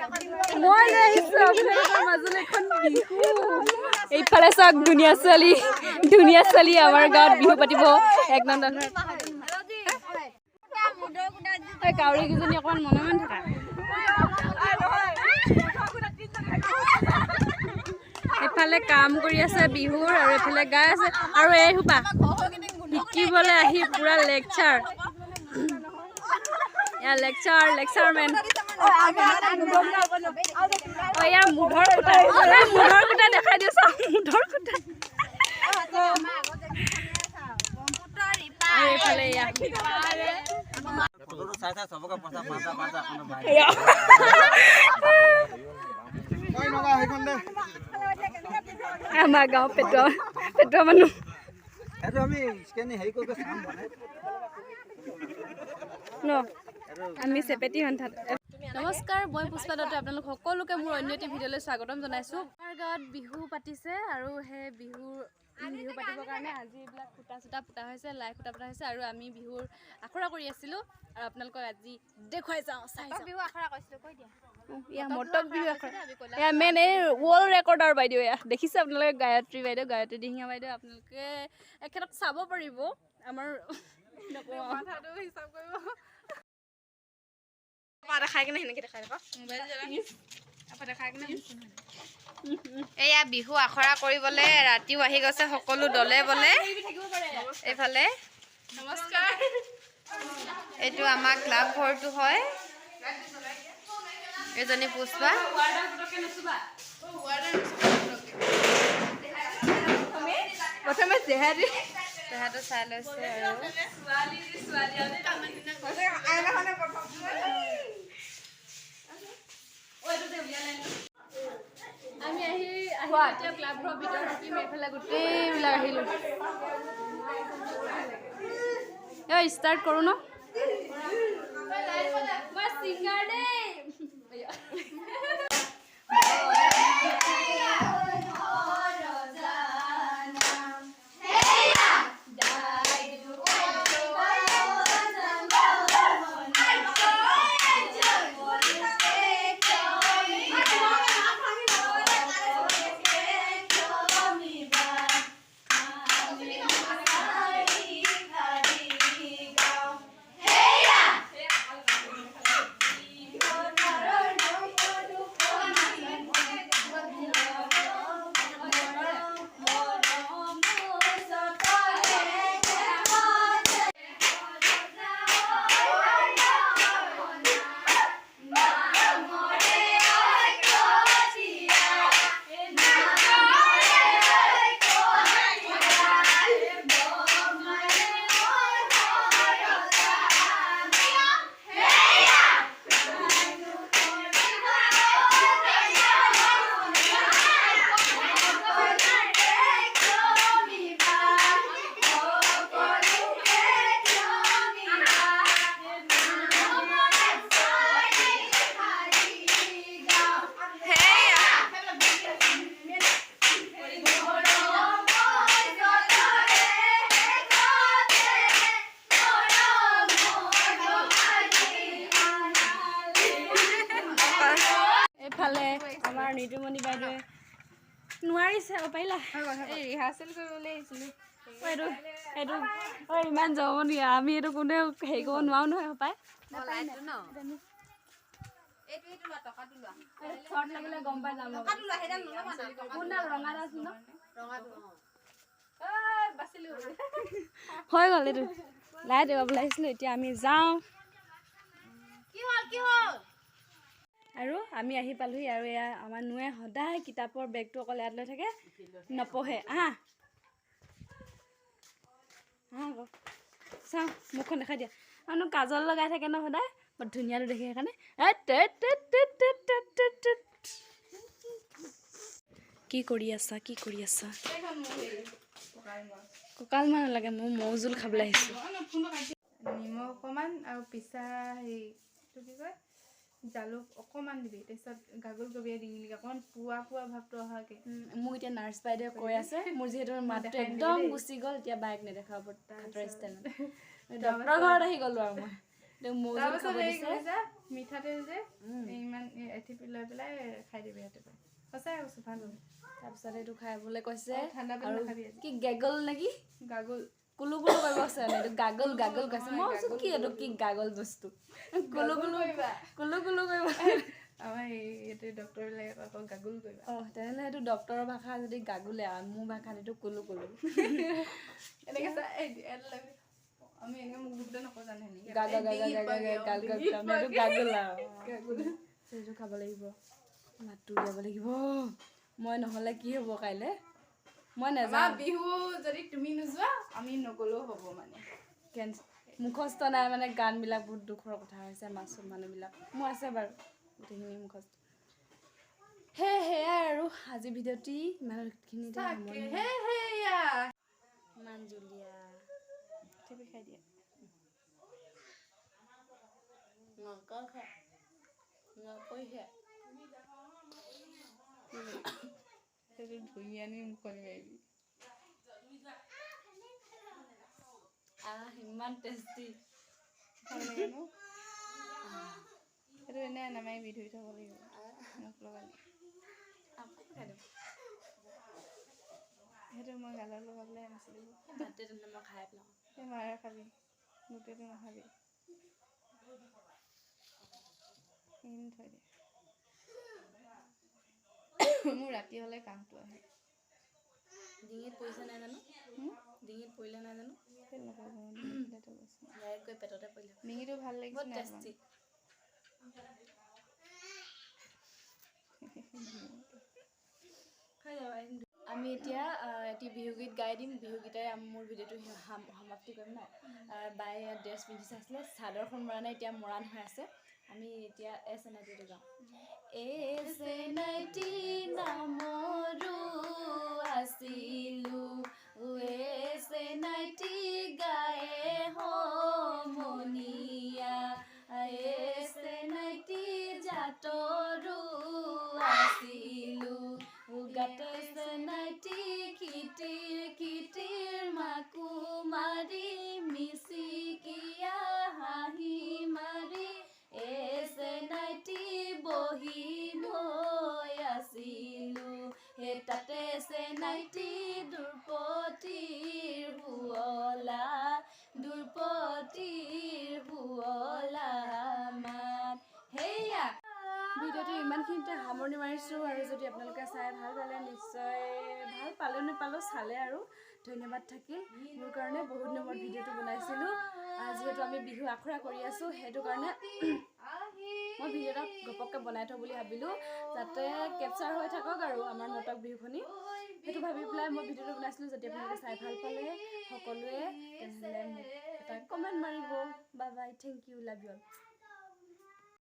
মই লৈ আহিছোঁ আপোনালোকৰ মাজলৈ এখন বিহু এইফালে চাওক ধুনীয়া ছোৱালী আমাৰ গাঁৱত বিহু পাতিব 1 নম্বৰ কাউৰীকেইজনী অকণমান মনে থকা এইফালে কাম কৰি আছে বিহুৰ আৰু এইফালে গাই আছে আৰু এই সোপা শিকিবলৈ আহি পুৰা লেকচাৰ লেকচাৰ মেন ইয়াৰ মুধৰ কুটা দেখাই দিওঁ চাওক মুধৰ কুটা এইফালে আমাৰ গাঁও পেটুৱা মানুহ আমি চেপেটি সন্থাত নমস্কাৰ মই পুষ্পা দত্ত আপোনালোক সকলোকে মোৰ অন্য এটি ভিডিঅ'লৈ স্বাগতম জনাইছোঁ আমাৰ গাঁৱত বিহু পাতিছে আৰু সেই বিহু পাতিবৰ কাৰণে আজি এইবিলাক খুটা পুতা হৈছে লাই খুটা পুতা হৈছে আৰু আমি বিহুৰ আখৰা কৰি আছিলোঁ আৰু আপোনালোকক আজি দেখুৱাই যাওঁ বিহু আখৰা কৈছিলোঁ কৈ দিয়া মটক বিহু আখৰা মেইন এই ৱৰ্ল্ড ৰেকৰ্ডৰ বাইদেউ দেখিছে আপোনালোকে গায়ত্ৰী দিহিঙীয়া বাইদেউ আপোনালোকে এখেতক চাব পাৰিব আমাৰ হিচাপ কৰিব দেখাই কিনে সেনেকৈ দেখাই এয়া বিহু আখৰা কৰিবলৈ ৰাতিও আহি গৈছে সকলো দলে বলে এইফালে নমস্কাৰ এইটো আমাৰ ক্লাব ঘৰটো হয় এজনী পুষ্পা প্ৰথমে চেহাটো চাই লৈছে আমি এতিয়া ক্লাব ঘৰৰ ভিতৰত থাকিম এইফালে গোটেইবিলাক আহিলোঁ ষ্টাৰ্ট কৰোঁ ন মই ছিংগাৰ দেই এইফালে আমাৰ নিতুমণি বাইদেৱে নোৱাৰিছে পাৰিলা ৰিহাৰ্চেল কৰিবলৈ আহিছিলোঁ এইটো ইমান জমনি আমি এইটো কোনেও হেৰি কৰিব নোৱাৰো নহয় পায় লাগিলে গম পাই যাম হৈ গ'ল এইটো লাইট এবাবলৈ আহিছিলোঁ এতিয়া আমি যাওঁ আৰু আমি আহি পালোহি আৰু এয়া আমাৰ নুৱে সদায় কিতাপৰ বেগটো অকল ইয়াত লৈ থাকে নপঢ়ে চাওঁ মুখখন দেখাই দিয়া আৰু কাজল লগাই থাকে ন সদায় বৰ ধুনীয়াটো দেখে সেইকাৰণে কি কৰি আছা কঁকাল মান নালাগে মোৰ মৌ জোল খাবলৈ আহিছোঁ নিমখ অকণমান আৰু পিছা হেৰিটো কি কয় জালুক অকণমান দিবি তাৰপিছত গাগল গবিয়াই ডিঙিলিকে অকণমান পুৱা ভাৱটো অহাকৈ মোক এতিয়া নাৰ্ছ বাইদেৱে কৈ আছে মোৰ যিহেতু মাতটো একদম গুচি গ'ল এতিয়া বাইক নেদেখাব হাতৰ ষ্টাইল ডক্টৰৰ ঘৰত আহি গ'লো আৰু মই মৌ জোল খাব দিছে মিঠাতেল যে ইমান মেথি লৈ পেলাই খাই দিবি ৰাতিপুৱা সঁচাই কৈছোঁ ভাল হ'ব তাৰপিছত এইটো খাবলৈ কৈছে ঠাণ্ডা পানী আৰু নাখাবি আজি কি গেগল নেকি গাগল কুলু কুলু কৰিব আছে এইটো গাগল গাগল কৈছে মই কৈছোঁ কি এইটো কি গাগল বস্তু কুলু কুলু কুলু কুলু কৰিব আমাৰ এইটো ডক্টৰবিলাকে আকৌ গাগুল কৰিবা তেনেহ'লে সেইটো ডক্তৰৰ ভাষা যদি গাগুলে আৰু মোৰ ভাষাত এইটো কুলু কুলু এনেকৈ আমি এনেকৈ মুখ বুকতে নকওঁ জানো গাগা গাগা গাগা গাল গাল এইটো গাগুল আৰু সেইটো খাব লাগিব মাতটো উলিয়াব লাগিব মই নহ'লে কি হ'ব কাইলৈ মই নাযাওঁ বিহু যদি তুমি নোযোৱা আমি নগ'লেও হ'ব মানে মুখস্থ নাই মানে গানবিলাক বহুত দুখৰ কথা হৈছে মাছৰ মানুহবিলাক মোৰ আছে বাৰু গোটেইখিনি মুখস্থ সেয়াই আৰু আজি ভিডিঅ'টি ইমানখিনিতে ইমান জুলীয়া খাই দিয়া সেইটো ধুই আনি মুখত মাৰিবি ইমান টেষ্টি ভাল লাগে ন সেইটো এনেই নামাৰিবি ধুই থ'ব লাগিব মুখ লগালি সেইটো মই গালত লগাবলৈ আনিছিলোঁ ভাতে তেনে মই খাই পেলাওঁ সেই মাৰে খাবি গোটেইটো নাখাবি সেইখিনি থৈ দে মোৰ ৰাতি হ'লে কাহটো আহে ডিঙিত পৰিছে নাই জানো ডিঙিত পৰিলে নাই জানো ডাইৰেক্ট গৈ পেটতে পৰিলে ডিঙিটো ভাল লাগিছে নাই টেষ্টি আমি এতিয়া এটি বিহুগীত গাই দিম বিহুগীতেৰে মোৰ ভিডিঅ'টো সমাপ্তি কৰিম ন বাই ড্ৰেছ পিন্ধি চাইছিলে চাদৰখন মৰা নাই এতিয়া মৰাণ হৈ আছে আমি এতিয়া এছ এন আই টিটো গাওঁ এছ এন আই টি নামৰো আছিলো এছ এন আই টি গায়ে সমনীয়া এছ এন আই টি জাতৰো আছিলো গাতে চেনাইটি কিটিৰ মাকো মাৰি মিচিকিয়া হাঁহি মাৰি চেনাইটি বহি মই আছিলো তাতে চেনাইটি দুৰ্পতিৰ শুৱলা মাত সেয়া ভিডিঅ'টো ইমানখিনিতে সামৰণি মাৰিছোঁ আৰু যদি আপোনালোকে চাই ভাল পালে নিশ্চয় ভাল পালেও নাপালেও চালে আৰু ধন্যবাদ থাকিল মোৰ কাৰণে বহুত দিনৰ ভিডিঅ'টো বনাইছিলোঁ যিহেতু আমি বিহু আখৰা কৰি আছোঁ সেইটো কাৰণে মই ভিডিঅ' এটা ঘপককৈ বনাই থওঁ বুলি ভাবিলোঁ যাতে কেপচাৰ হৈ থাকক আৰু আমাৰ মটক বিহুখনি সেইটো ভাবি পেলাই মই ভিডিঅ'টো বনাইছিলোঁ যদি আপোনালোকে চাই ভাল পালে সকলোৱে তেনেহ'লে মোক এটা কমেণ্ট মাৰিব bye bye thank you love you all